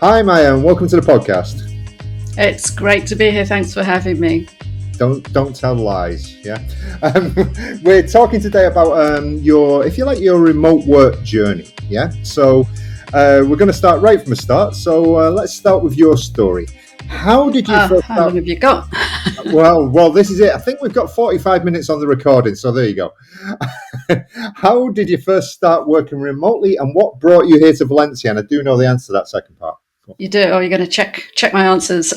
Hi, Maya, and welcome to the podcast. It's great to be here. Thanks for having me. Don't tell lies. Yeah, um, we're talking today about your, if you like, your remote work journey. Yeah, so we're going to start right from the start. So let's start with your story. How did you first How long start? have you got? Well, this is it. I think we've got 45 minutes on the recording, so there you go. How did you first start working remotely, and what brought you here to Valencia? And I do know the answer to that second part. You do? Or you're going to check my answers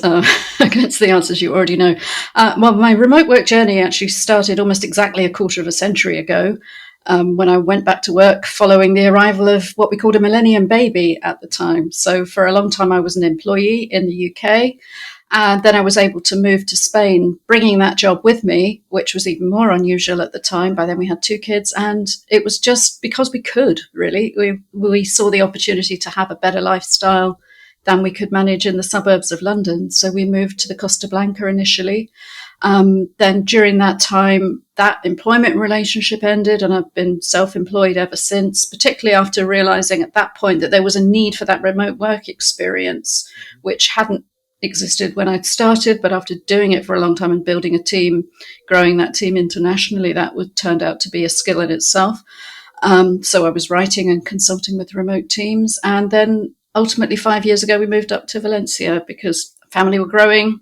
against the answers you already know. Well, my remote work journey actually started almost exactly a quarter of a century ago when I went back to work following the arrival of what we called a millennium baby at the time. So for a long time, I was an employee in the UK. And then I was able to move to Spain, bringing that job with me, which was even more unusual at the time. By then we had two kids, and it was just because we could, really. We saw the opportunity to have a better lifestyle than we could manage in the suburbs of London. So we moved to the Costa Blanca initially. Then during that time, that employment relationship ended, and I've been self-employed ever since, particularly after realizing at that point that there was a need for that remote work experience, which hadn't existed when I'd started, but after doing it for a long time and building a team, growing that team internationally, that turned out to be a skill in itself. So I was writing and consulting with remote teams. And then ultimately 5 years ago, we moved up to Valencia because family were growing.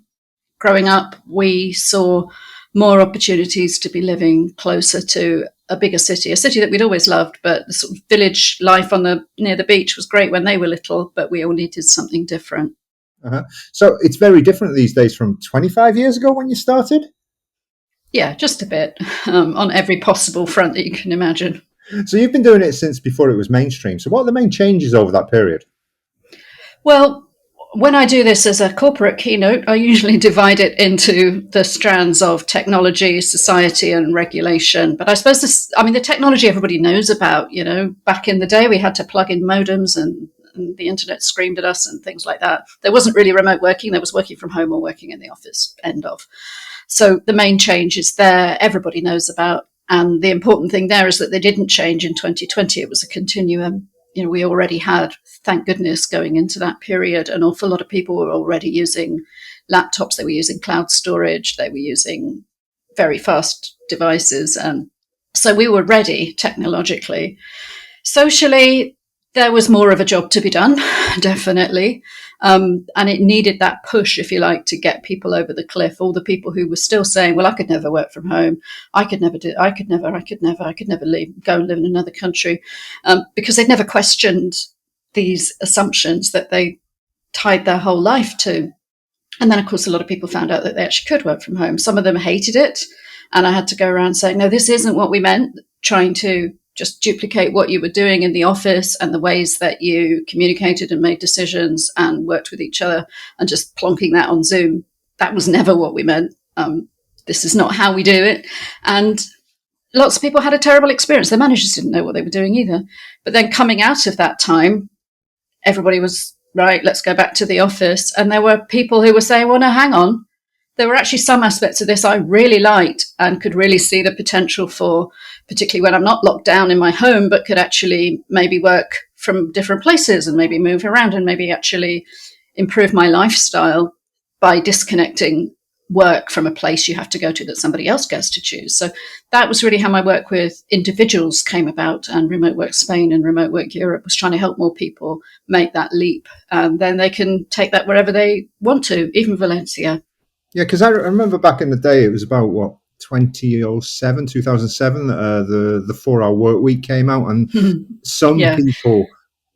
Growing up, we saw more opportunities to be living closer to a bigger city, a city that we'd always loved, but the sort of village life near the beach was great when they were little, but we all needed something different. Uh-huh. So it's very different these days from 25 years ago when you started? Yeah, just a bit on every possible front that you can imagine. So you've been doing it since before it was mainstream. So what are the main changes over that period? Well, when I do this as a corporate keynote, I usually divide it into the strands of technology, society, and regulation. But I suppose the technology everybody knows about. Back in the day, we had to plug in modems and the internet screamed at us and things like that. There wasn't really remote working. There was working from home or working in the office, end of. So the main change is there. Everybody knows about. And the important thing there is that they didn't change in 2020. It was a continuum. We already had, thank goodness, going into that period, an awful lot of people were already using laptops. They were using cloud storage. They were using very fast devices. And so we were ready technologically. Socially, there was more of a job to be done, definitely. And it needed that push, if you like, to get people over the cliff. All the people who were still saying, well, I could never work from home. I could never go and live in another country, because they'd never questioned these assumptions that they tied their whole life to. And then, of course, a lot of people found out that they actually could work from home. Some of them hated it. And I had to go around saying, no, this isn't what we meant, trying to just duplicate what you were doing in the office and the ways that you communicated and made decisions and worked with each other, and just plonking that on Zoom. That was never what we meant. This is not how we do it. And lots of people had a terrible experience. Their managers didn't know what they were doing either. But then coming out of that time, everybody was, right, let's go back to the office. And there were people who were saying, well, no, hang on. There were actually some aspects of this I really liked and could really see the potential for, particularly when I'm not locked down in my home, but could actually maybe work from different places and maybe move around and maybe actually improve my lifestyle by disconnecting work from a place you have to go to that somebody else gets to choose. So that was really how my work with individuals came about, and Remote Work Spain and Remote Work Europe was trying to help more people make that leap. And then they can take that wherever they want to, even Valencia. Yeah, because I remember back in the day, it was about, 2007, the 4-hour work week came out, and some Yeah. people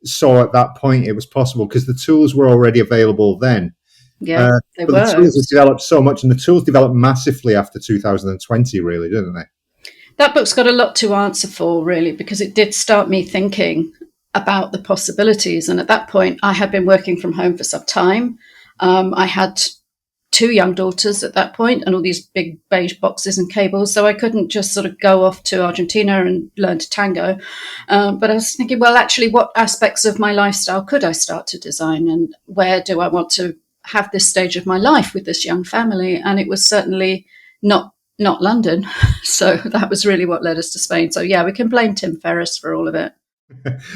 saw at that point it was possible because the tools were already available then. Yeah, they But were. the tools have developed so much, and the tools developed massively after 2020, really, didn't they? That book's got a lot to answer for, really, because it did start me thinking about the possibilities. And at that point, I had been working from home for some time. I had two young daughters at that point and all these big beige boxes and cables. So I couldn't just sort of go off to Argentina and learn to tango. But I was thinking, well, actually, what aspects of my lifestyle could I start to design, and where do I want to have this stage of my life with this young family? And it was certainly not London. So that was really what led us to Spain. So yeah, we can blame Tim Ferriss for all of it.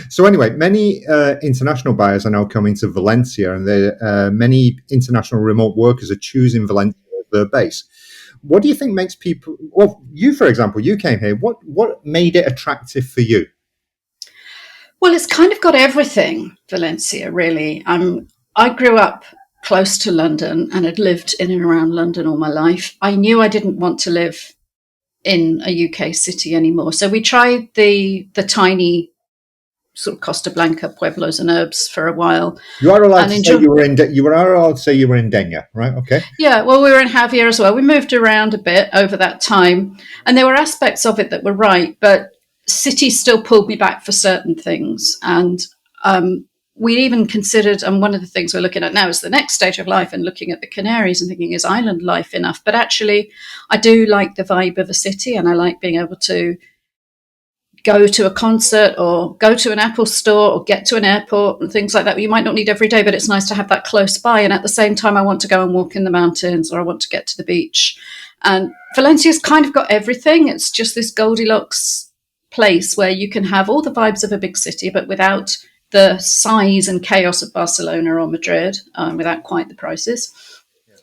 So anyway, many international buyers are now coming to Valencia, and many international remote workers are choosing Valencia as their base. What do you think makes people? Well, you, for example, you came here. What made it attractive for you? Well, it's kind of got everything, Valencia, really. I grew up close to London and had lived in and around London all my life. I knew I didn't want to live in a UK city anymore. So we tried the tiny sort of Costa Blanca pueblos and urbs for a while You are allowed and to say enjoy. you were in. You are allowed to say you were in Denia, right? Okay. Yeah, well, we were in Javier as well. We moved around a bit over that time, and there were aspects of it that were right, but city still pulled me back for certain things. And we even considered, and one of the things we're looking at now is the next stage of life and looking at the Canaries and thinking, is island life enough? But actually, I do like the vibe of a city, and I like being able to go to a concert or go to an Apple store or get to an airport and things like that. You might not need every day, but it's nice to have that close by. And at the same time, I want to go and walk in the mountains, or I want to get to the beach. And Valencia's kind of got everything. It's just this Goldilocks place where you can have all the vibes of a big city, but without the size and chaos of Barcelona or Madrid, without quite the prices.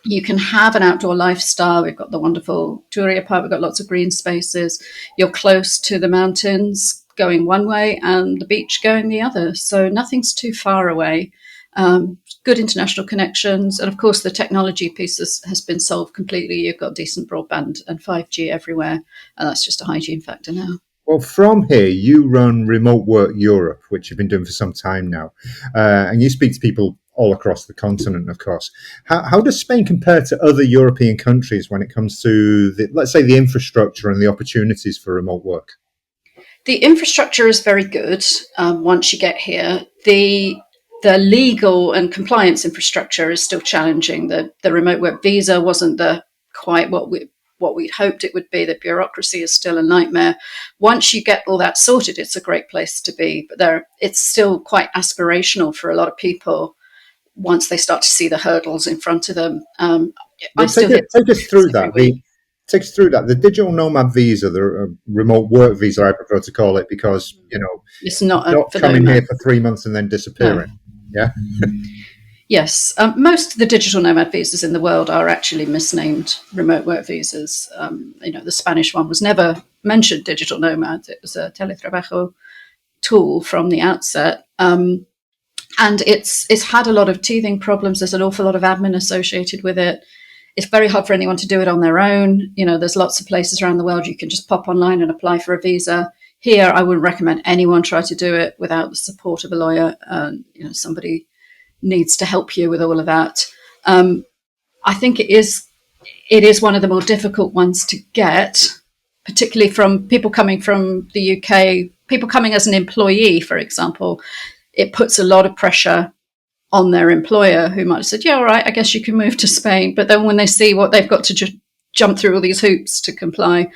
You can have an outdoor lifestyle. We've got the wonderful Turia Park. We've got lots of green spaces. You're close to the mountains going one way and the beach going the other. So nothing's too far away. Good international connections. And of course, the technology piece has been solved completely. You've got decent broadband and 5G everywhere. And that's just a hygiene factor now. Well, from here, you run Remote Work Europe, which you've been doing for some time now, and you speak to people all across the continent, of course. How does Spain compare to other European countries when it comes to, let's say, the infrastructure and the opportunities for remote work? The infrastructure is very good once you get here. The legal and compliance infrastructure is still challenging. The remote work visa wasn't quite what we'd hoped it would be. The bureaucracy is still a nightmare. Once you get all that sorted, it's a great place to be. But it's still quite aspirational for a lot of people once they start to see the hurdles in front of them. Take us through that. Take us through that. The digital nomad visa, the remote work visa, I prefer to call it, because it's not coming here for 3 months and then disappearing. No. Yeah. Yes, most of the digital nomad visas in the world are actually misnamed remote work visas. The Spanish one was never mentioned digital nomad. It was a teletrabajo tool from the outset. And it's had a lot of teething problems. There's an awful lot of admin associated with it. It's very hard for anyone to do it on their own. There's lots of places around the world you can just pop online and apply for a visa. Here, I wouldn't recommend anyone try to do it without the support of a lawyer. Somebody needs to help you with all of that. I think it is one of the more difficult ones to get, particularly from people coming from the UK, people coming as an employee, for example. It puts a lot of pressure on their employer, who might have said, yeah, all right, I guess you can move to Spain. But then when they see what they've got to jump through all these hoops to comply,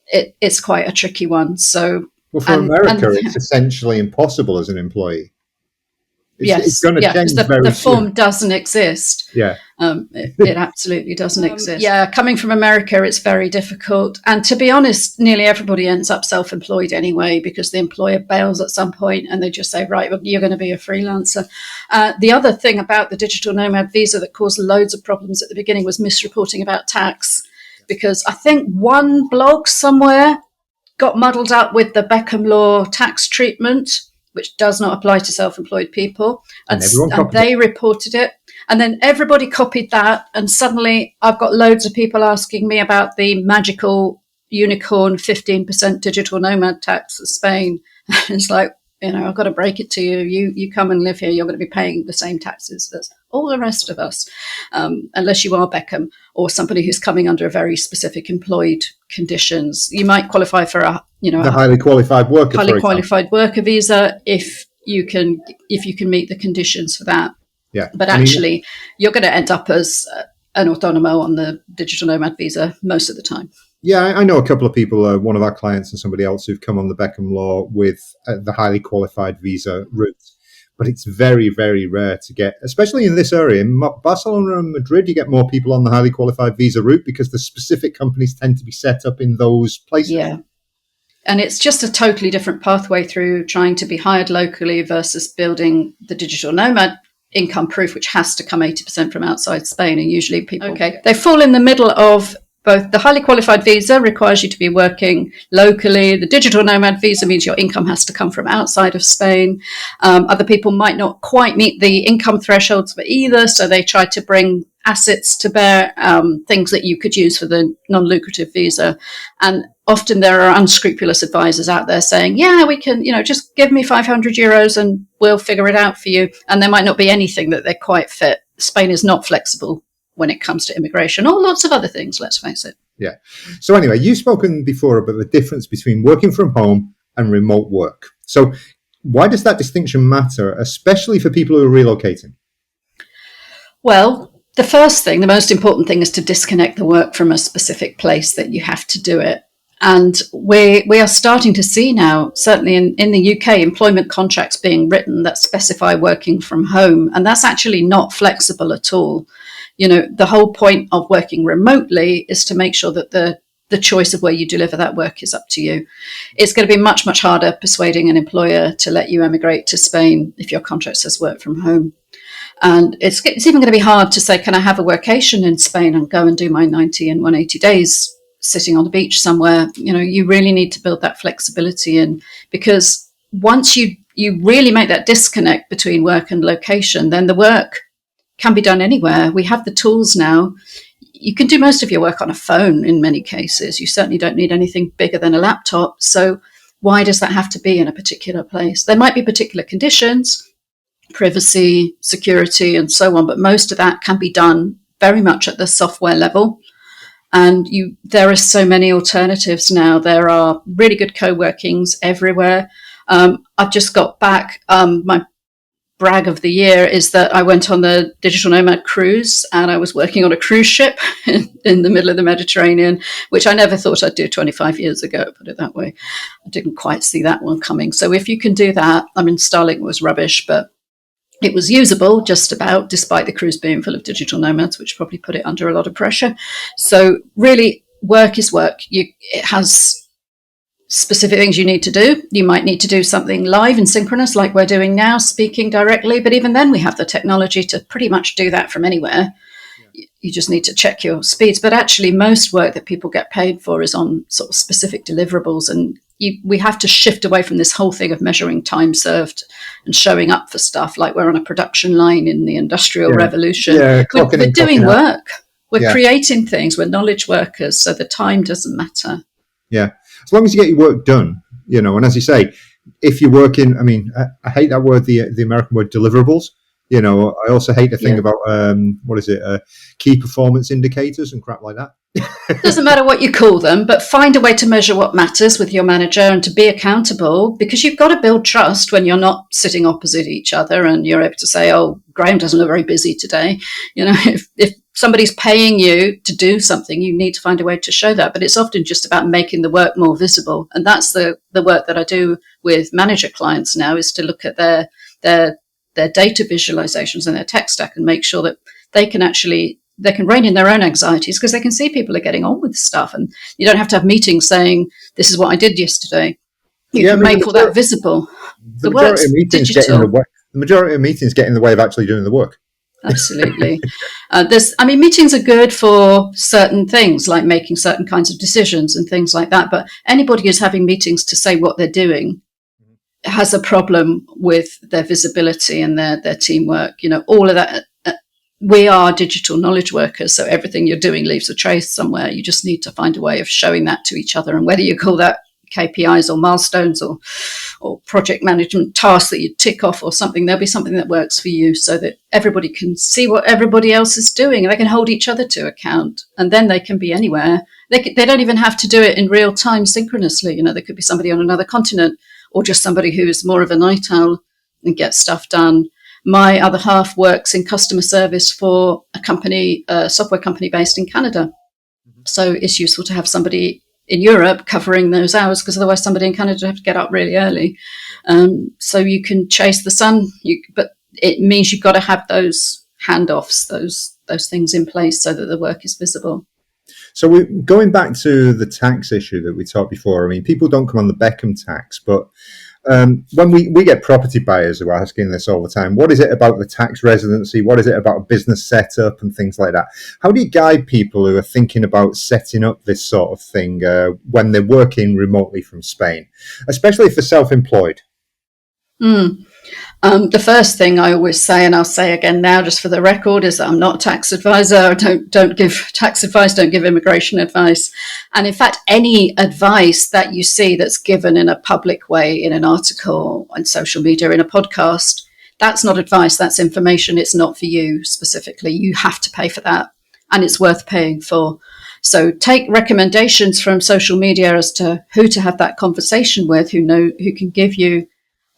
it's quite a tricky one. So, well, for America, it's essentially impossible as an employee. It's going to change very soon. The form doesn't exist. Yeah. It absolutely doesn't exist. Yeah, coming from America, it's very difficult. And to be honest, nearly everybody ends up self-employed anyway, because the employer bails at some point and they just say, right, well, you're going to be a freelancer. The other thing about the digital nomad visa that caused loads of problems at the beginning was misreporting about tax, because I think one blog somewhere got muddled up with the Beckham law tax treatment, which does not apply to self-employed people. And they reported it. And then everybody copied that. And suddenly I've got loads of people asking me about the magical unicorn 15% digital nomad tax of Spain. It's like, I've got to break it to you. You come and live here, you're going to be paying the same taxes as all the rest of us, unless you are Beckham or somebody who's coming under a very specific employed conditions. You might qualify for the highly qualified worker visa if you can meet the conditions for that. Yeah, but actually, you're going to end up as an autonomo on the digital nomad visa most of the time. Yeah, I know a couple of people, one of our clients and somebody else, who've come on the Beckham law with the highly qualified visa route. But it's very, very rare to get, especially in this area. In Barcelona and Madrid, you get more people on the highly qualified visa route because the specific companies tend to be set up in those places. Yeah. And it's just a totally different pathway through trying to be hired locally versus building the digital nomad income proof, which has to come 80% from outside Spain. And usually people, they fall in the middle of both. The highly qualified visa requires you to be working locally. The digital nomad visa means your income has to come from outside of Spain. Other people might not quite meet the income thresholds for either, so they try to bring assets to bear, things that you could use for the non-lucrative visa. And often there are unscrupulous advisors out there saying, yeah, we can, just give me €500 and we'll figure it out for you. And there might not be anything that they quite fit. Spain is not flexible when it comes to immigration or lots of other things, let's face it. Yeah. So anyway, you've spoken before about the difference between working from home and remote work. So why does that distinction matter, especially for people who are relocating? Well, the first thing, the most important thing, is to disconnect the work from a specific place that you have to do it. And we are starting to see now, certainly in the UK, employment contracts being written that specify working from home. And that's actually not flexible at all. The whole point of working remotely is to make sure that the choice of where you deliver that work is up to you. It's going to be much, much harder persuading an employer to let you emigrate to Spain if your contract says work from home. And it's even going to be hard to say, can I have a workation in Spain and go and do my 90 and 180 days sitting on the beach somewhere? You really need to build that flexibility in, because once you really make that disconnect between work and location, then the work can be done anywhere. We have the tools now. You can do most of your work on a phone in many cases. You certainly don't need anything bigger than a laptop. So why does that have to be in a particular place? There might be particular conditions, privacy, security, and so on, but most of that can be done very much at the software level. And there are so many alternatives now. There are really good co-workings everywhere. I've just got back. My brag of the year is that I went on the Digital Nomad cruise, and I was working on a cruise ship in the middle of the Mediterranean, which I never thought I'd do 25 years ago, put it that way. I didn't quite see that one coming. So if you can do that, Starlink was rubbish, but it was usable just about, despite the cruise being full of digital nomads, which probably put it under a lot of pressure. So really, work is work. It has specific things you need to do. You might need to do something live and synchronous like we're doing now, speaking directly. But even then, we have the technology to pretty much do that from anywhere. Yeah. You just need to check your speeds. But actually, most work that people get paid for is on sort of specific deliverables. And we have to shift away from this whole thing of measuring time served and showing up for stuff like we're on a production line in the Industrial Revolution. Yeah, we're doing work. We're creating things. We're knowledge workers. So the time doesn't matter. Yeah. As long as you get your work done, and as you say, if you're working, I hate that word, the American word deliverables. I also hate the thing about, key performance indicators and crap like that. Doesn't matter what you call them, but find a way to measure what matters with your manager and to be accountable, because you've got to build trust when you're not sitting opposite each other and you're able to say, oh, Graham doesn't look very busy today. If somebody's paying you to do something, you need to find a way to show that. But it's often just about making the work more visible. And that's the work that I do with manager clients now, is to look at their data visualizations and their tech stack and make sure that they can rein in their own anxieties, because they can see people are getting on with stuff. And you don't have to have meetings saying, this is what I did yesterday. You can make all that visible. The majority of meetings get in the way. The majority of meetings get in the way of actually doing the work. Absolutely. Meetings are good for certain things, like making certain kinds of decisions and things like that. But anybody who's having meetings to say what they're doing has a problem with their visibility and their teamwork. All of that. We are digital knowledge workers, so everything you're doing leaves a trace somewhere. You just need to find a way of showing that to each other. And whether you call that KPIs or milestones or project management tasks that you tick off or something, there'll be something that works for you so that everybody can see what everybody else is doing and they can hold each other to account. And then they can be anywhere. They don't even have to do it in real time synchronously. There could be somebody on another continent or just somebody who is more of a night owl and gets stuff done. My other half works in customer service for a software company based in Canada. So it's useful to have somebody in Europe covering those hours, because otherwise somebody in Canada would have to get up really early. So you can chase the sun, but it means you've got to have those handoffs, those things in place so that the work is visible. So going back to the tax issue that we talked before. I mean, people don't come on the Beckham tax, but when we get property buyers who are asking this all the time, what is it about the tax residency? What is it about a business setup and things like that? How do you guide people who are thinking about setting up this sort of thing when they're working remotely from Spain, especially if they're self-employed? The first thing I always say, and I'll say again now, just for the record, is that I'm not a tax advisor. I don't give tax advice, don't give immigration advice. And in fact, any advice that you see that's given in a public way, in an article, on social media, in a podcast, that's not advice, that's information. It's not for you specifically. You have to pay for that, and it's worth paying for. So take recommendations from social media as to who to have that conversation with, who can give you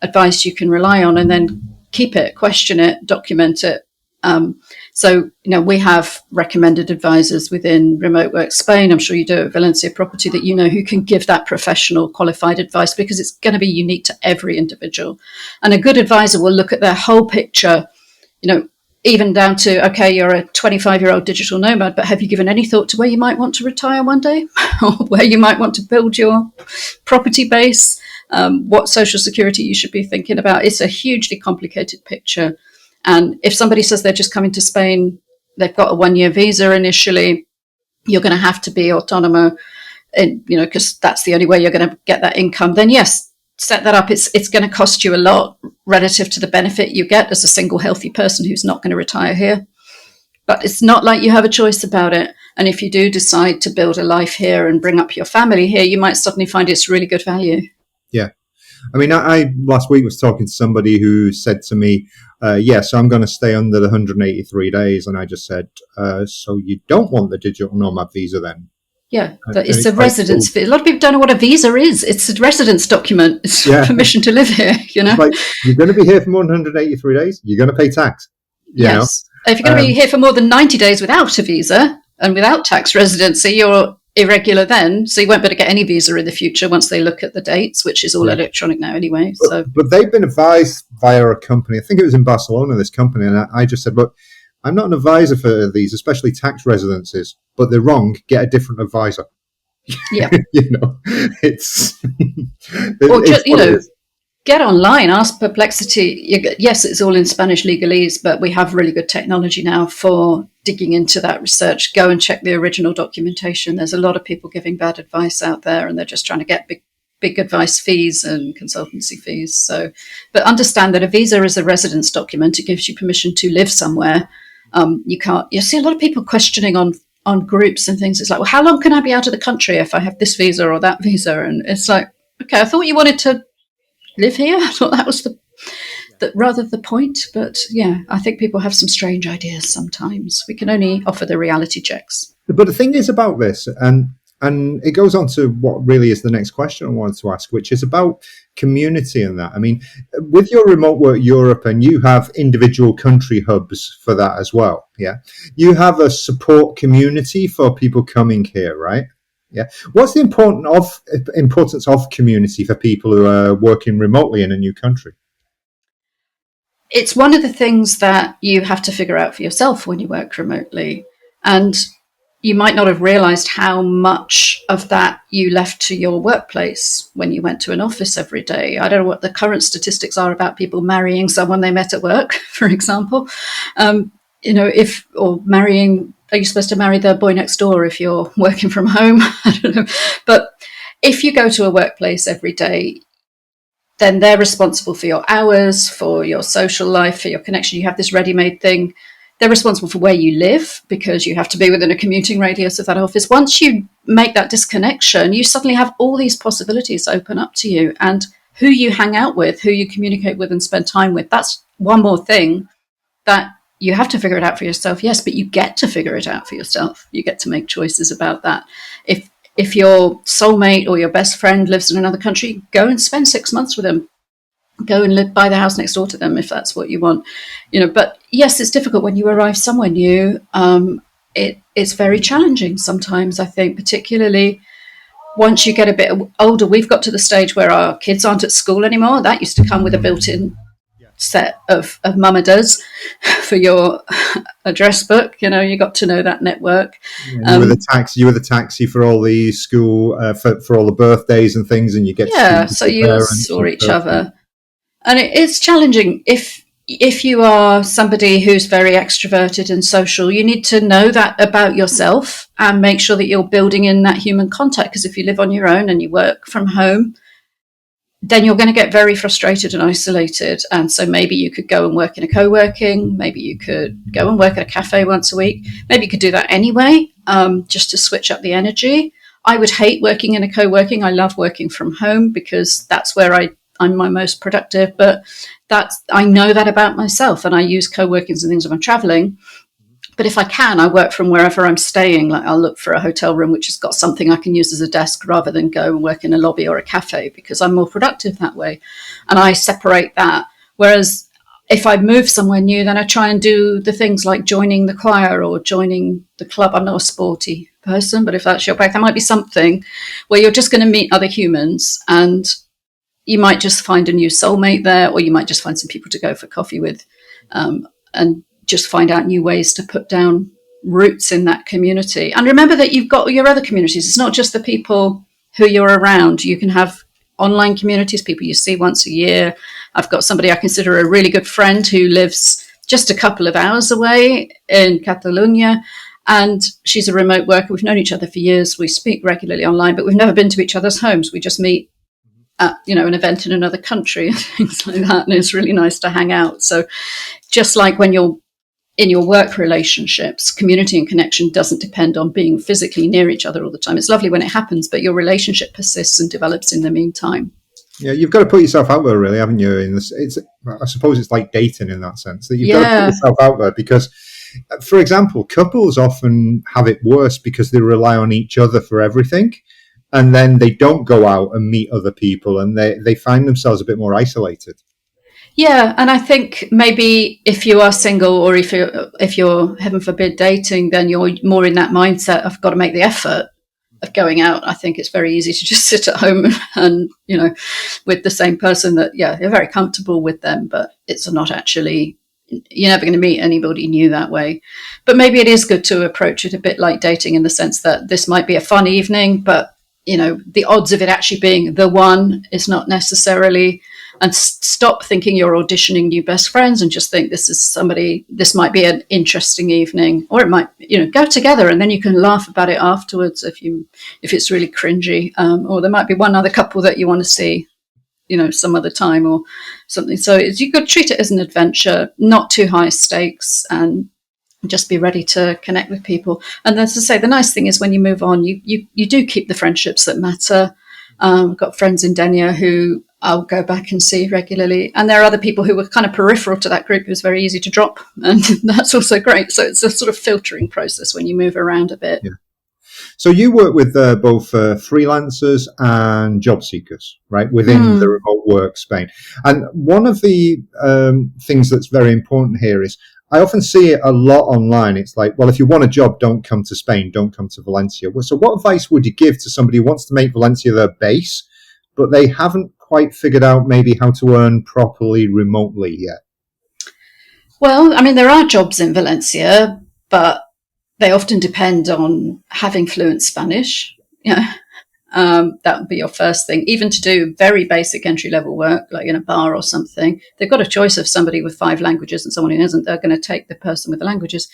advice you can rely on, and then keep it, question it, document it. We have recommended advisors within Remote Work Spain. I'm sure you do at Valencia Property that who can give that professional qualified advice, because it's going to be unique to every individual. And a good advisor will look at their whole picture, even down to, okay, you're a 25-year-old digital nomad, but have you given any thought to where you might want to retire one day or where you might want to build your property base? What social security you should be thinking about. It's a hugely complicated picture. And if somebody says they're just coming to Spain, they've got a 1-year visa initially, you're going to have to be autonomous, because that's the only way you're going to get that income. Then yes, set that up. It's going to cost you a lot relative to the benefit you get as a single healthy person who's not going to retire here. But it's not like you have a choice about it. And if you do decide to build a life here and bring up your family here, you might suddenly find it's really good value. Yeah. I mean, I last week was talking to somebody who said to me, so I'm going to stay under the 183 days. And I just said, so you don't want the digital nomad visa then? Yeah, it's a residence. Cool. A lot of people don't know what a visa is. It's a residence document. It's permission to live here, It's like, you're going to be here for more than 183 days. You're going to pay tax. Yes. If you're going to be here for more than 90 days without a visa and without tax residency, you're irregular then, so you won't be able to get any visa in the future once they look at the dates, which is all electronic now anyway. But they've been advised via a company, I think it was in Barcelona, this company, and I just said, look, I'm not an advisor for these, especially tax residences, but they're wrong, get a different advisor. Yeah. It's get online, ask Perplexity. Yes, it's all in Spanish legalese, but we have really good technology now for digging into that research. Go and check the original documentation. There's a lot of people giving bad advice out there, and they're just trying to get big advice fees and consultancy fees. But understand that a visa is a residence document. It gives you permission to live somewhere. You see a lot of people questioning on groups and things. It's like, well, how long can I be out of the country if I have this visa or that visa? And it's like, okay, I thought you wanted to live here. I thought that was the point. But yeah, I think people have some strange ideas sometimes. We can only offer the reality checks. But the thing is about this, and it goes on to what really is the next question I wanted to ask, which is about community and that. I mean, with your Remote Work Europe, and you have individual country hubs for that as well. Yeah. You have a support community for people coming here, right? Yeah. What's the importance of community for people who are working remotely in a new country? It's one of the things that you have to figure out for yourself when you work remotely. And you might not have realized how much of that you left to your workplace when you went to an office every day. I don't know what the current statistics are about people marrying someone they met at work, for example. Are you supposed to marry the boy next door if you're working from home? I don't know. But if you go to a workplace every day, then they're responsible for your hours, for your social life, for your connection. You have this ready-made thing. They're responsible for where you live because you have to be within a commuting radius of that office. Once you make that disconnection, you suddenly have all these possibilities open up to you. And who you hang out with, who you communicate with and spend time with, that's one more thing that you have to figure it out for yourself, yes, but you get to figure it out for yourself. You get to make choices about that. If your soulmate or your best friend lives in another country, go and spend 6 months with them. Go and buy the house next door to them if that's what you want. But yes, it's difficult when you arrive somewhere new. It's very challenging sometimes, I think, particularly once you get a bit older. We've got to the stage where our kids aren't at school anymore. That used to come with a built-in set of mama does for your address book. You got to know that network. You were the taxi. You were the taxi for all the school for all the birthdays and things, and you get to Yeah, speak to so your you all parents saw and each stuff. other. And it's challenging if you are somebody who's very extroverted and social. You need to know that about yourself and make sure that you're building in that human contact, because if you live on your own and you work from home, then you're going to get very frustrated and isolated. And so maybe you could go and work in a co-working, maybe you could go and work at a cafe once a week, maybe you could do that anyway, just to switch up the energy. I would hate working in a co-working. I love working from home because that's where I'm my most productive. But I know that about myself, and I use co-workings and things when I'm traveling. But if I can, I work from wherever I'm staying. Like I'll look for a hotel room which has got something I can use as a desk rather than go and work in a lobby or a cafe, because I'm more productive that way. And I separate that. Whereas if I move somewhere new, then I try and do the things like joining the choir or joining the club. I'm not a sporty person, but if that's your bag, there might be something where you're just going to meet other humans, and you might just find a new soulmate there, or you might just find some people to go for coffee with, and just find out new ways to put down roots in that community. And remember that you've got your other communities. It's not just the people who you're around. You can have online communities, people you see once a year. I've got somebody I consider a really good friend who lives just a couple of hours away in Catalonia, and she's a remote worker. We've known each other for years. We speak regularly online, but we've never been to each other's homes. We just meet at, an event in another country and things like that. And it's really nice to hang out. So just like when you're in your work relationships, community and connection doesn't depend on being physically near each other all the time. It's lovely when it happens, but your relationship persists and develops in the meantime. Yeah, you've got to put yourself out there, really, haven't you? I suppose it's like dating in that sense, that you've got to put yourself out there because, for example, couples often have it worse because they rely on each other for everything, and then they don't go out and meet other people, and they find themselves a bit more isolated. Yeah, and I think maybe if you are single, or if you're heaven forbid dating, then you're more in that mindset. I've got to make the effort of going out. I think it's very easy to just sit at home and with the same person that you're very comfortable with them, but it's not actually. You're never going to meet anybody new that way. But maybe it is good to approach it a bit like dating, in the sense that this might be a fun evening, but the odds of it actually being the one is not necessarily. And stop thinking you're auditioning new best friends, and just think this might be an interesting evening, or it might, go together, and then you can laugh about it afterwards if it's really cringy, or there might be one other couple that you want to see, some other time or something. So you could treat it as an adventure, not too high stakes, and just be ready to connect with people. And as I say, the nice thing is when you move on, you do keep the friendships that matter. I've got friends in Denia who I'll go back and see regularly. And there are other people who were kind of peripheral to that group. It was very easy to drop. And that's also great. So it's a sort of filtering process when you move around a bit. Yeah. So you work with both freelancers and job seekers, right, within the remote work Spain. And one of the things that's very important here is I often see it a lot online. It's like, well, if you want a job, don't come to Spain, don't come to Valencia. So what advice would you give to somebody who wants to make Valencia their base, but they haven't quite figured out maybe how to earn properly remotely yet? Well, I mean, there are jobs in Valencia, but they often depend on having fluent Spanish. That would be your first thing. Even to do very basic entry-level work, like in a bar or something, they've got a choice of somebody with 5 languages and someone who isn't. They're going to take the person with the languages.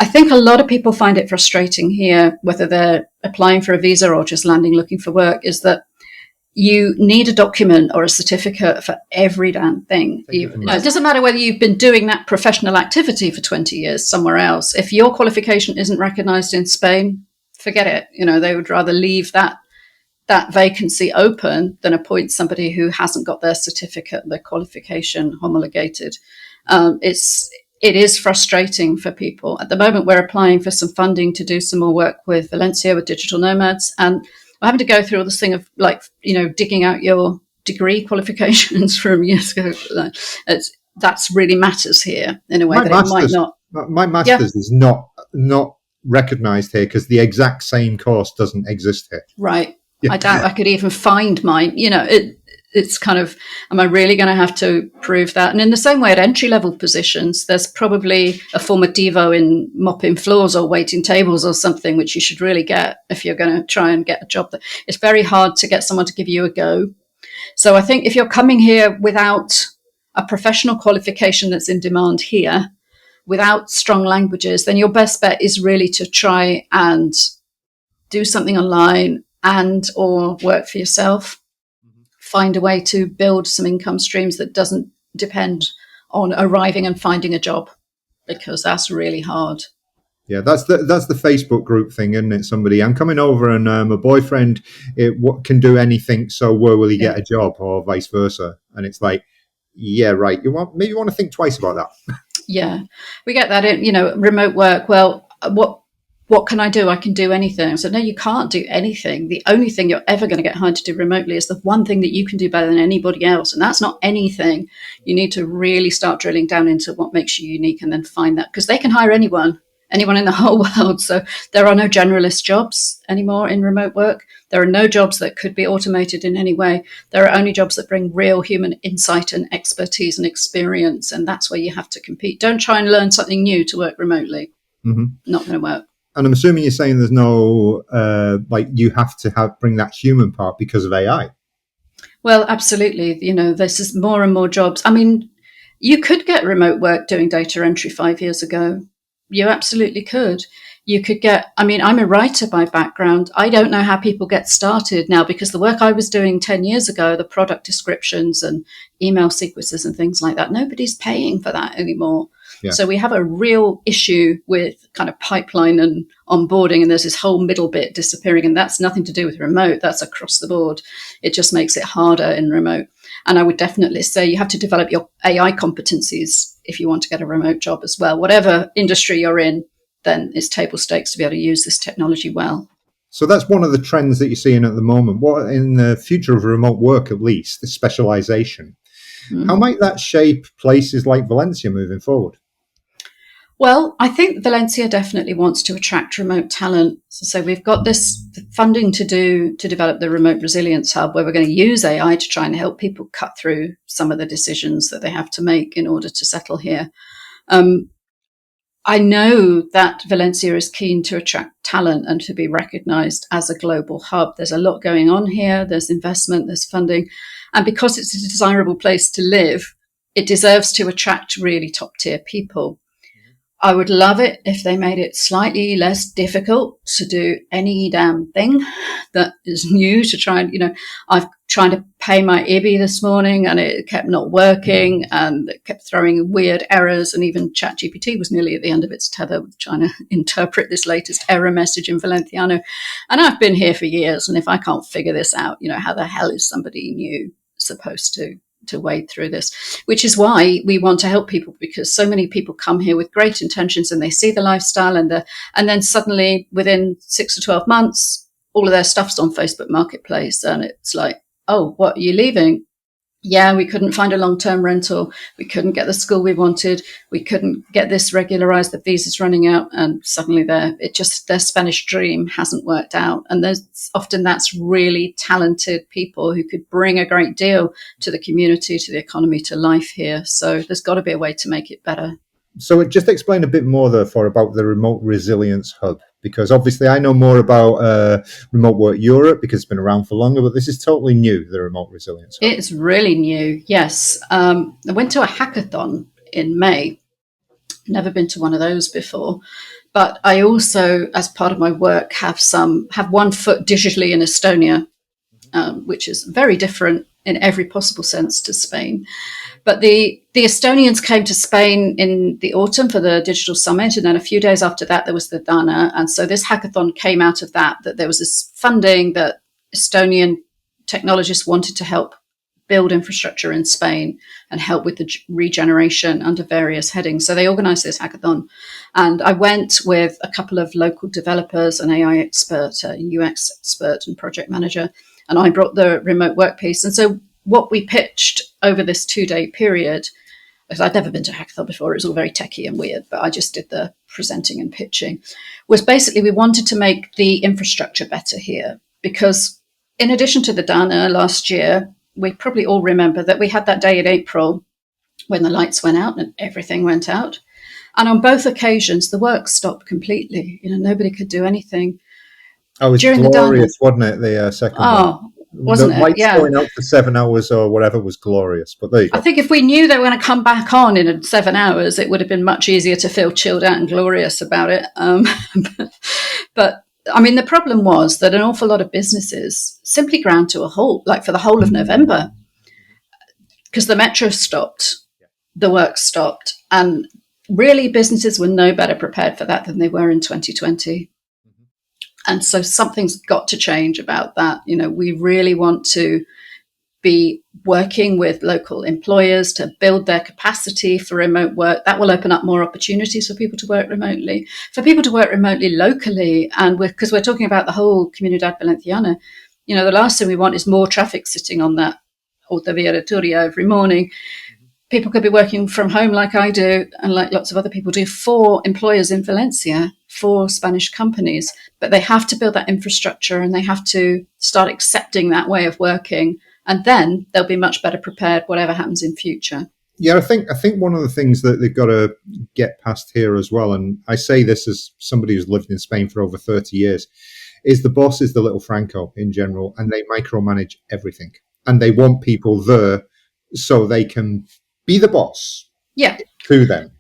I think a lot of people find it frustrating here, whether they're applying for a visa or just landing looking for work, is that you need a document or a certificate for every damn thing. It doesn't matter whether you've been doing that professional activity for 20 years somewhere else. If your qualification isn't recognized in Spain, forget it. They would rather leave that vacancy open than appoint somebody who hasn't got their certificate, their qualification homologated. It is frustrating for people. At the moment, we're applying for some funding to do some more work with Valencia, with digital nomads, and we're having to go through all this thing of digging out your degree qualifications from years ago. That's really matters here in a way that it might not. My master's is not recognised here because the exact same course doesn't exist here. Right. Yeah. I doubt I could even find mine. it's kind of, am I really going to have to prove that? And in the same way, at entry-level positions, there's probably a former Devo in mopping floors or waiting tables or something, which you should really get if you're going to try and get a job. It's very hard to get someone to give you a go. So I think if you're coming here without a professional qualification that's in demand here, without strong languages, then your best bet is really to try and do something online and or work for yourself. Find a way to build some income streams that doesn't depend on arriving and finding a job, because that's really hard. Yeah, that's the Facebook group thing, isn't it? Somebody, I'm coming over and my boyfriend can do anything, so where will he get a job, or vice versa? And it's like, yeah, right. Maybe you want to think twice about that. Yeah, we get that in, remote work. Well, what can I do? I can do anything. So no, you can't do anything. The only thing you're ever going to get hired to do remotely is the one thing that you can do better than anybody else. And that's not anything. You need to really start drilling down into what makes you unique and then find that, because they can hire anyone in the whole world. So there are no generalist jobs anymore in remote work. There are no jobs that could be automated in any way. There are only jobs that bring real human insight and expertise and experience. And that's where you have to compete. Don't try and learn something new to work remotely. Mm-hmm. Not going to work. And I'm assuming you're saying there's no, you have to bring that human part because of AI. Well, absolutely. This is more and more jobs. I mean, you could get remote work doing data entry 5 years ago. You absolutely could. You could I'm a writer by background. I don't know how people get started now, because the work I was doing 10 years ago, the product descriptions and email sequences and things like that, nobody's paying for that anymore. Yeah. So we have a real issue with kind of pipeline and onboarding, and there's this whole middle bit disappearing, and that's nothing to do with remote. That's across the board. It just makes it harder in remote. And I would definitely say you have to develop your AI competencies if you want to get a remote job as well. Whatever industry you're in, then it's table stakes to be able to use this technology well. So that's one of the trends that you're seeing at the moment. What in the future of remote work, at least, the specialization, how might that shape places like Valencia moving forward? Well, I think Valencia definitely wants to attract remote talent. So we've got this funding to develop the Remote Resilience Hub, where we're going to use AI to try and help people cut through some of the decisions that they have to make in order to settle here. I know that Valencia is keen to attract talent and to be recognized as a global hub. There's a lot going on here. There's investment, there's funding. And because it's a desirable place to live, it deserves to attract really top-tier people. I would love it if they made it slightly less difficult to do any damn thing that is new to try and, I've tried to pay my IBI this morning and it kept not working and it kept throwing weird errors, and even ChatGPT was nearly at the end of its tether with trying to interpret this latest error message in Valenciano. And I've been here for years, and if I can't figure this out, how the hell is somebody new supposed to wade through this? Which is why we want to help people, because so many people come here with great intentions and they see the lifestyle and then suddenly within 6 to 12 months, all of their stuff's on Facebook Marketplace, and it's like, oh, what, are you leaving? Yeah, we couldn't find a long-term rental. We couldn't get the school we wanted. We couldn't get this regularized. The visa's running out, and suddenly their Spanish dream hasn't worked out. And that's really talented people who could bring a great deal to the community, to the economy, to life here. So there's got to be a way to make it better. So just explain a bit more, therefore, about the Remote Resilience Hub, because obviously I know more about Remote Work Europe because it's been around for longer, but this is totally new, the Remote Resilience Hub. It's really new, yes. I went to a hackathon in May. Never been to one of those before. But I also, as part of my work, have 1 foot digitally in Estonia, which is very different in every possible sense to Spain. But the Estonians came to Spain in the autumn for the digital summit, and then a few days after that, there was the Dana. And so this hackathon came out of that there was this funding that Estonian technologists wanted to help build infrastructure in Spain and help with the regeneration under various headings. So they organized this hackathon. And I went with a couple of local developers, an AI expert, a UX expert, and project manager. And I brought the remote work piece. And so what we pitched over this 2-day period, because I'd never been to a hackathon before, it was all very techie and weird, but I just did the presenting and pitching, was basically we wanted to make the infrastructure better here. Because in addition to the Dana last year, we probably all remember that we had that day in April when the lights went out and everything went out. And on both occasions, the work stopped completely. Nobody could do anything. Oh, it was During the Dana. glorious, wasn't it? The second one. Oh, The wasn't it? lights Yeah. going out for 7 hours or whatever was glorious. But there you I go. think if we knew they were going to come back on in 7 hours, it would have been much easier to feel chilled out and glorious about it. But I mean, the problem was that an awful lot of businesses simply ground to a halt, like for the whole of November, because the metro stopped, the work stopped, and really businesses were no better prepared for that than they were in 2020. And so something's got to change about that. We really want to be working with local employers to build their capacity for remote work. That will open up more opportunities for people to work remotely, locally. And because we're talking about the whole Comunidad Valenciana, the last thing we want is more traffic sitting on that Autovia de Turia every morning. People could be working from home like I do and like lots of other people do for employers in Valencia, for Spanish companies. But they have to build that infrastructure and they have to start accepting that way of working. And then they'll be much better prepared, whatever happens in future. Yeah, I think one of the things that they've got to get past here as well, and I say this as somebody who's lived in Spain for over 30 years, is the boss is the little Franco in general, and they micromanage everything. And they want people there so they can be the boss to them,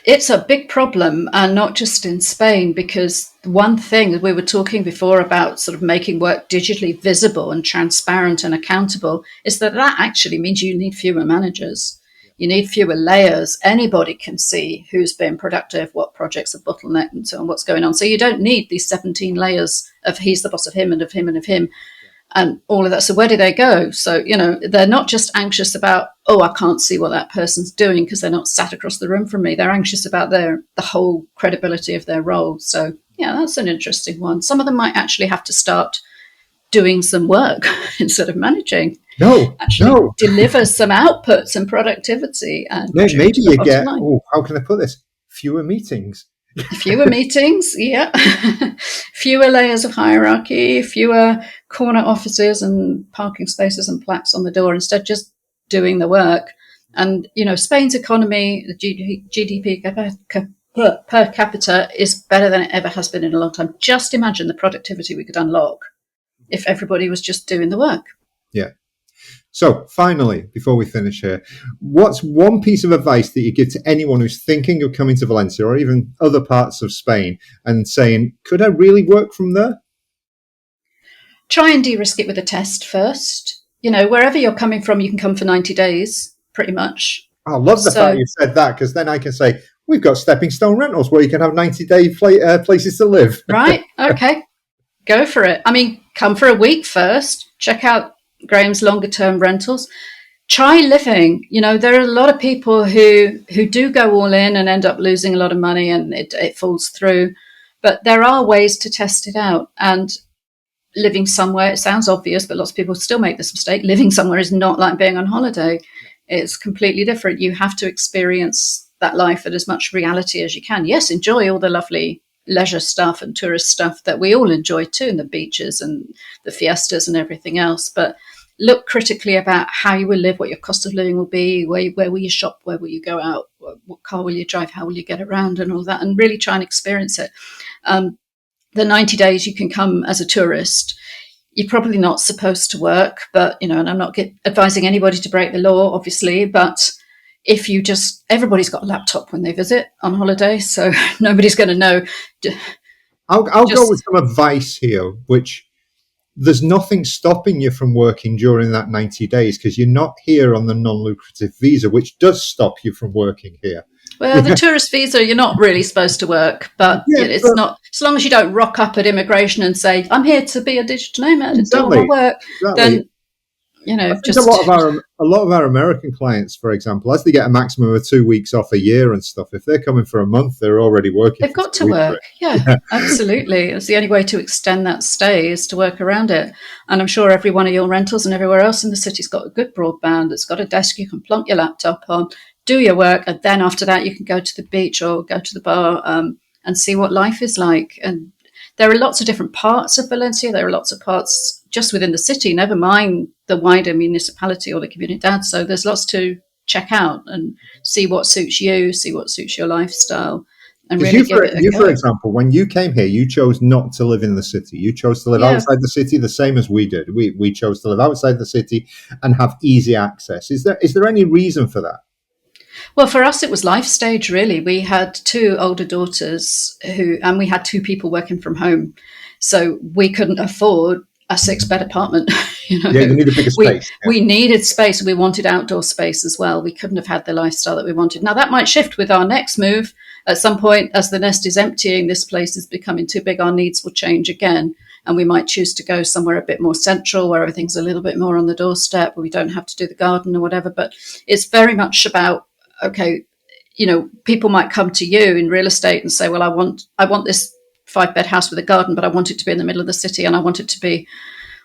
It's a big problem, and not just in Spain, because one thing we were talking before about sort of making work digitally visible and transparent and accountable is that actually means you need fewer managers. You need fewer layers. Anybody can see who's been productive, what projects are bottlenecked, and so on, what's going on. So you don't need these 17 layers of he's the boss of him and of him and of him. And all of that. So where do they go? So, they're not just anxious about, I can't see what that person's doing because they're not sat across the room from me. They're anxious about the whole credibility of their role. So, yeah, that's an interesting one. Some of them might actually have to start doing some work instead of managing. Actually deliver some outputs and productivity. And maybe you get, how can I put this? Fewer meetings. Fewer meetings, yeah. Fewer layers of hierarchy, fewer corner offices and parking spaces and plaques on the door, instead just doing the work. And, Spain's economy, the GDP per capita is better than it ever has been in a long time. Just imagine the productivity we could unlock if everybody was just doing the work. Yeah. So finally, before we finish here, what's one piece of advice that you give to anyone who's thinking of coming to Valencia or even other parts of Spain and saying, could I really work from there? Try and de-risk it with a test first. Wherever you're coming from, you can come for 90 days, pretty much. I love the fact you said that, because then I can say, we've got stepping stone rentals where you can have 90-day places to live. Right. Okay. Go for it. I mean, come for a week first. Check out Graham's longer term rentals. Try living. There are a lot of people who do go all in and end up losing a lot of money and it falls through. But there are ways to test it out. And living somewhere, it sounds obvious, but lots of people still make this mistake. Living somewhere is not like being on holiday. It's completely different. You have to experience that life at as much reality as you can. Yes, enjoy all the lovely leisure stuff and tourist stuff that we all enjoy too, and the beaches and the fiestas and everything else. But look critically about how you will live, what your cost of living will be, where will you shop, where will you go out, what car will you drive, how will you get around and all that, and really try and experience it. The 90 days you can come as a tourist, you're probably not supposed to work, but, and I'm not advising anybody to break the law, obviously, but if you everybody's got a laptop when they visit on holiday, so nobody's going to know. I'll go with some advice here, which there's nothing stopping you from working during that 90 days because you're not here on the non-lucrative visa, which does stop you from working here. Well, the tourist visa, you're not really supposed to work, but not, as long as you don't rock up at immigration and say, I'm here to be a digital nomad and do all my work, then, a lot of our American clients, for example, as they get a maximum of 2 weeks off a year and stuff, if they're coming for a month, they're already working. They've got to work. Yeah, absolutely. It's the only way to extend that stay is to work around it. And I'm sure every one of your rentals and everywhere else in the city's got a good broadband. It's got a desk you can plonk your laptop on, do your work, and then after that you can go to the beach or go to the bar and see what life is like. And there are lots of different parts of Valencia. There are lots of parts just within the city, never mind the wider municipality or the comunidad. So there's lots to check out and see what suits you, see what suits your lifestyle, and Because really give it a for go. example, when you came here, you chose not to live in the city. You chose to live Yeah. outside the city, the same as we did. We chose to live outside the city and have easy access. Is there any reason for that? Well, for us, it was life stage, really. We had two older daughters and we had two people working from home. So we couldn't afford a 6 bed apartment. Yeah, you need a bigger space. We needed space. We wanted outdoor space as well. We couldn't have had the lifestyle that we wanted. Now, that might shift with our next move. At some point, as the nest is emptying, this place is becoming too big. Our needs will change again. And we might choose to go somewhere a bit more central where everything's a little bit more on the doorstep, where we don't have to do the garden or whatever. But it's very much about, okay, people might come to you in real estate and say, well, I want this 5 bed house with a garden, but I want it to be in the middle of the city and I want it to be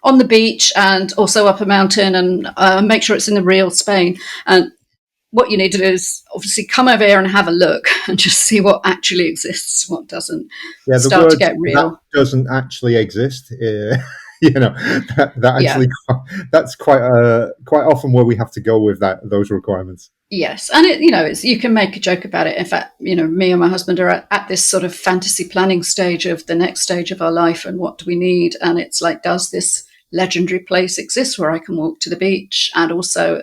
on the beach and also up a mountain and make sure it's in the real Spain. And what you need to do is obviously come over here and have a look and just see what actually exists, what doesn't. Yeah, the Start to word get that real. doesn't actually exist. That Yeah. actually that's quite often where we have to go with those requirements. Yes, and you can make a joke about it. In fact, me and my husband are at this sort of fantasy planning stage of the next stage of our life and what do we need. And it's like, does this legendary place exist where I can walk to the beach and also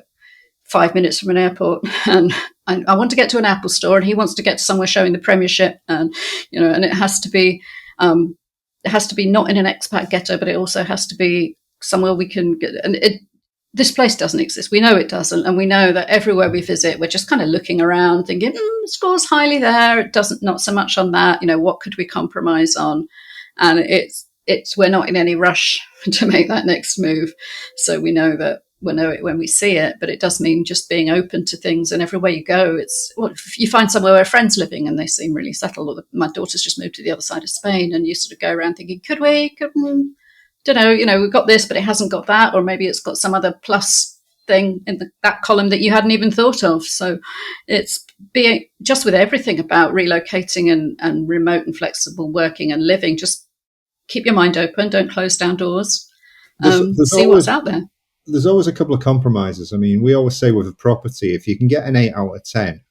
5 minutes from an airport? And I want to get to an Apple store, and he wants to get to somewhere showing the Premiership, and and it has to be not in an expat ghetto, but it also has to be somewhere we can get. And this place doesn't exist. We know it doesn't. And we know that everywhere we visit, we're just kind of looking around thinking, scores highly there. It doesn't, not so much on that. What could we compromise on? And we're not in any rush to make that next move. So we know that we'll know it when we see it, but it does mean just being open to things. And everywhere you go, if you find somewhere where a friend's living and they seem really settled, or my daughter's just moved to the other side of Spain, and you sort of go around thinking, could we, don't know, we've got this, but it hasn't got that, or maybe it's got some other plus thing in that column that you hadn't even thought of. So it's being just with everything about relocating and remote and flexible working and living, just keep your mind open, don't close down doors, There's see what's out there. there's always a couple of compromises. I mean, we always say with a property, if you can get an 8 out of 10,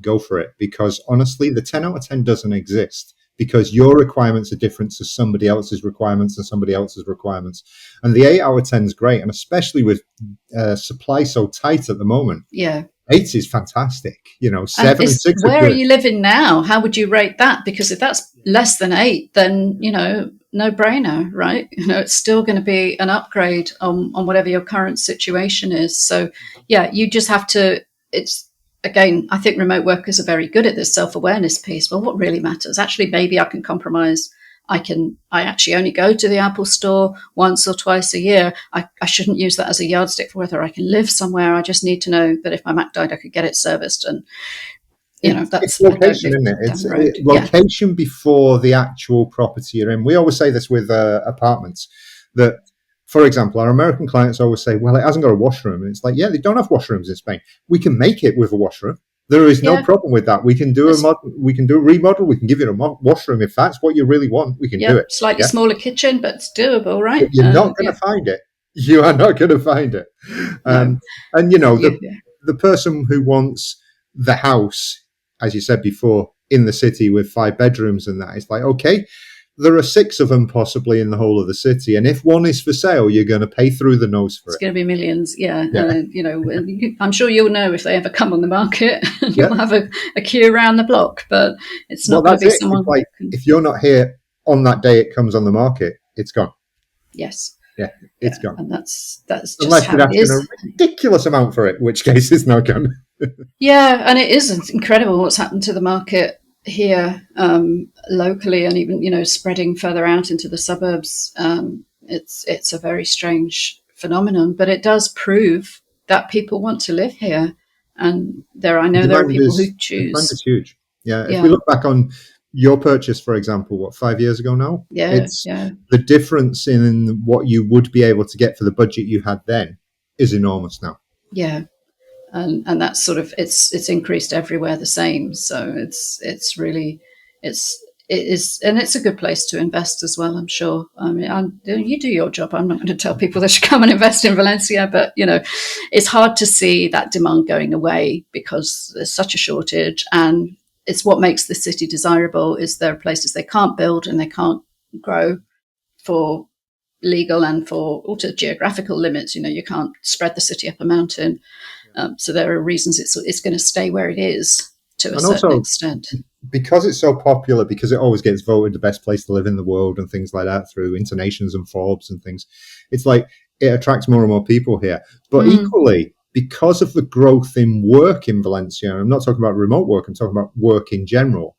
go for it. Because honestly, the 10 out of 10 doesn't exist, because your requirements are different to somebody else's requirements and somebody else's requirements. And the 8 out of 10 is great. And especially with supply so tight at the moment. Yeah. 8 is fantastic. 7 and 6 where are are good. you living now? How would you rate that? Because if that's less than 8, then, no brainer, right? It's still going to be an upgrade on whatever your current situation is. So, yeah, you just have to, again, I think remote workers are very good at this self-awareness piece. Well, what really matters? Actually, maybe I can compromise. I actually only go to the Apple store once or twice a year. I shouldn't use that as a yardstick for whether I can live somewhere. I just need to know that if my Mac died, I could get it serviced. And, It's I don't location, live isn't it? down It's the road. Yeah. location before the actual property you're in. We always say this with apartments, that, for example, our American clients always say, well, it hasn't got a washroom. And it's like, yeah, they don't have washrooms in Spain. We can make it with a washroom. There is no Yeah. problem with that. We can do we can do a remodel. We can give you a washroom. If that's what you really want, we can do it. Slightly Yeah? smaller kitchen, but it's doable, right? But you're not going to find it. You are not going to find it. No. And, Yeah. the person who wants the house, as you said before, in the city with 5 bedrooms and that, it's like, okay, there are 6 of them possibly in the whole of the city. And if one is for sale, you're going to pay through the nose for It's it. going to be millions, yeah. I'm sure you'll know if they ever come on the market. You'll have a queue around the block, but it's not going to be someone. It's like, if you're not here on that day it comes on the market, it's gone. Yes. Yeah, it's gone. And that's just unless how you're it asking is. a ridiculous amount for it, in which case it's not gone. Yeah, and it is incredible what's happened to the market here locally, and even spreading further out into the suburbs. It's a very strange phenomenon, but it does prove that people want to live here, and I know there are people who choose. Demand is huge. Yeah, if Yeah. we look back on your purchase, for example, 5 years ago now? Yeah, the difference in what you would be able to get for the budget you had then is enormous now. Yeah. And that's sort of it's increased everywhere the same. So it's really it is, and it's a good place to invest as well, I'm sure. I mean, you do your job. I'm not going to tell people they should come and invest in Valencia, but it's hard to see that demand going away because there's such a shortage, and it's what makes the city desirable. Is there are places they can't build and they can't grow for legal and for also geographical limits. You can't spread the city up a mountain, so there are reasons it's going to stay where it is to a certain extent. Because it's so popular, because it always gets voted the best place to live in the world and things like that through Internations and Forbes and things, it's like it attracts more and more people here. But equally, because of the growth in work in Valencia, I'm not talking about remote work, I'm talking about work in general,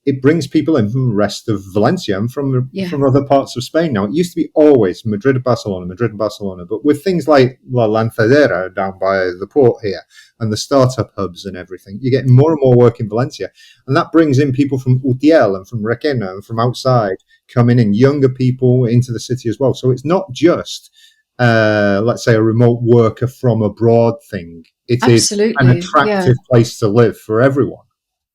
it brings people in from the rest of Valencia and from other parts of Spain now. It used to be always Madrid and Barcelona, but with things like La Lanzadera down by the port here and the startup hubs and everything, you're getting more and more work in Valencia. And that brings in people from Utiel and from Requena and from outside coming in, younger people into the city as well. So it's not just, let's say, a remote worker from abroad thing. It Absolutely. is an attractive place to live for everyone.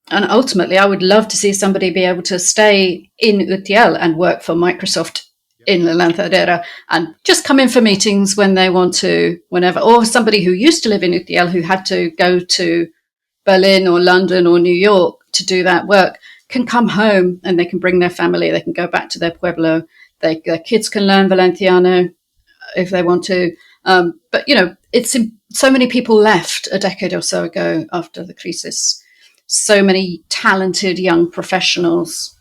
And ultimately, I would love to see somebody be able to stay in Utiel and work for Microsoft in La Lanzadera and just come in for meetings when they want to, whenever. Or somebody who used to live in Utiel who had to go to Berlin or London or New York to do that work can come home and they can bring their family. They can go back to their pueblo. Their kids can learn Valenciano if they want to. But, it's so many people left a decade or so ago after the crisis. So many talented young professionals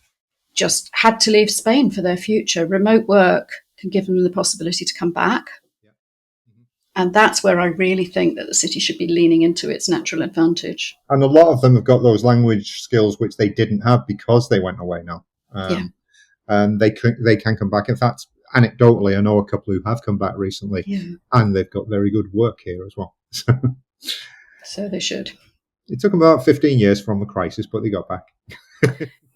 just had to leave Spain for their future. Remote work can give them the possibility to come back. Yeah. Mm-hmm. And that's where I really think that the city should be leaning into its natural advantage. And a lot of them have got those language skills which they didn't have because they went away now. And they can come back. In fact, anecdotally, I know a couple who have come back recently, and they've got very good work here as well. So they should. It took them about 15 years from the crisis, but they got back.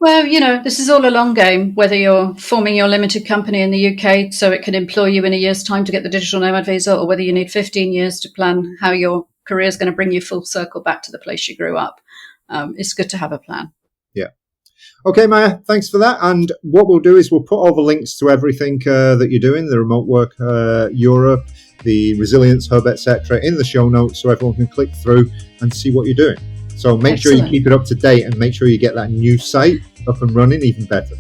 Well, this is all a long game, whether you're forming your limited company in the UK so it can employ you in a year's time to get the digital nomad visa, or whether you need 15 years to plan how your career is going to bring you full circle back to the place you grew up. It's good to have a plan. Yeah. Okay, Maya, thanks for that. And what we'll do is we'll put all the links to everything that you're doing, the remote work Europe, the resilience hub, etc., in the show notes so everyone can click through and see what you're doing. So make sure you keep it up to date and make sure you get that new site up and running even better.